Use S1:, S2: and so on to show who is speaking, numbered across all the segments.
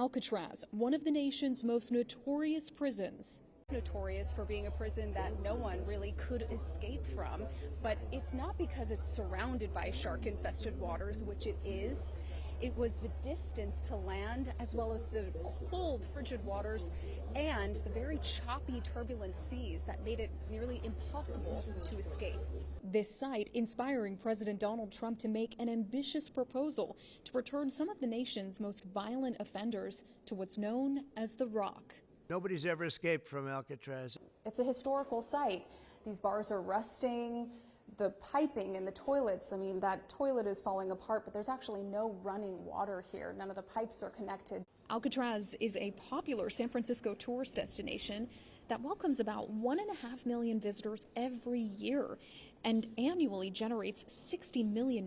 S1: Alcatraz, one of the nation's most notorious prisons.
S2: Notorious for being a prison that no one really could escape from, but it's not because it's surrounded by shark-infested waters, which it is. It was the distance to land, as well as the cold, frigid waters and the very choppy, turbulent seas that made it nearly impossible to escape.
S1: This site inspiring President Donald Trump to make an ambitious proposal to return some of the nation's most violent offenders to what's known as the Rock.
S3: Nobody's ever escaped from Alcatraz.
S2: It's a historical site. These bars are rusting. The piping in the toilets, I mean, that toilet is falling apart, but there's actually no running water here. None of the pipes are connected.
S1: Alcatraz is a popular San Francisco tourist destination that welcomes about 1.5 million visitors every year and annually generates $60 million.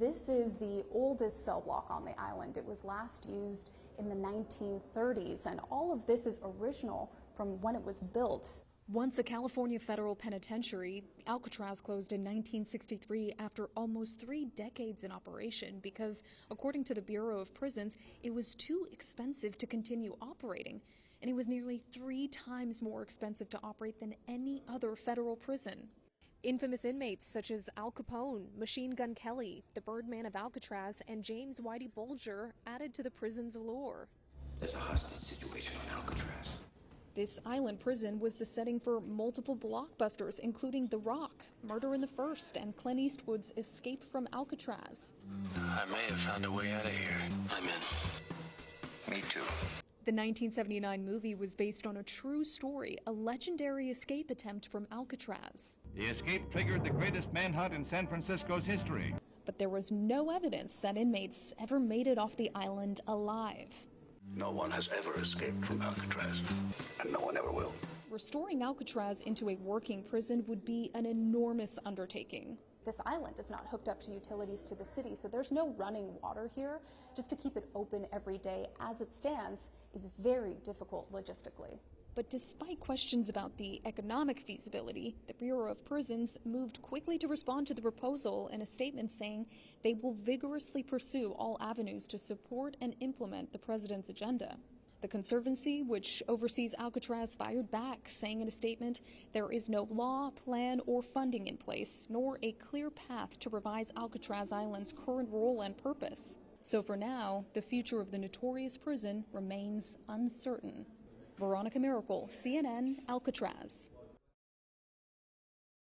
S2: This is the oldest cell block on the island. It was last used in the 1930s, and all of this is original from when it was built.
S1: Once a California federal penitentiary, Alcatraz closed in 1963 after almost 3 decades in operation because, according to the Bureau of Prisons, it was too expensive to continue operating, and it was nearly 3 times more expensive to operate than any other federal prison. Infamous inmates such as Al Capone, Machine Gun Kelly, the Birdman of Alcatraz, and James Whitey Bulger added to the prison's allure.
S4: There's a hostage situation on Alcatraz.
S1: This island prison was the setting for multiple blockbusters, including The Rock, Murder in the First, and Clint Eastwood's Escape from Alcatraz.
S4: I may have found a way out of here. I'm in. Me too.
S1: The 1979 movie was based on a true story, a legendary escape attempt from Alcatraz.
S5: The escape triggered the greatest manhunt in San Francisco's history.
S1: But there was no evidence that inmates ever made it off the island alive.
S4: No one has ever escaped from Alcatraz, and no one ever will.
S1: Restoring Alcatraz into a working prison would be an enormous undertaking.
S2: This island is not hooked up to utilities to the city, so there's no running water here. Just to keep it open every day as it stands is very difficult logistically.
S1: But despite questions about the economic feasibility, the Bureau of Prisons moved quickly to respond to the proposal in a statement saying they will vigorously pursue all avenues to support and implement the president's agenda. The Conservancy, which oversees Alcatraz, fired back, saying in a statement, there is no law, plan, or funding in place, nor a clear path to revise Alcatraz Island's current role and purpose. So for now, the future of the notorious prison remains uncertain. Veronica Miracle, CNN, Alcatraz.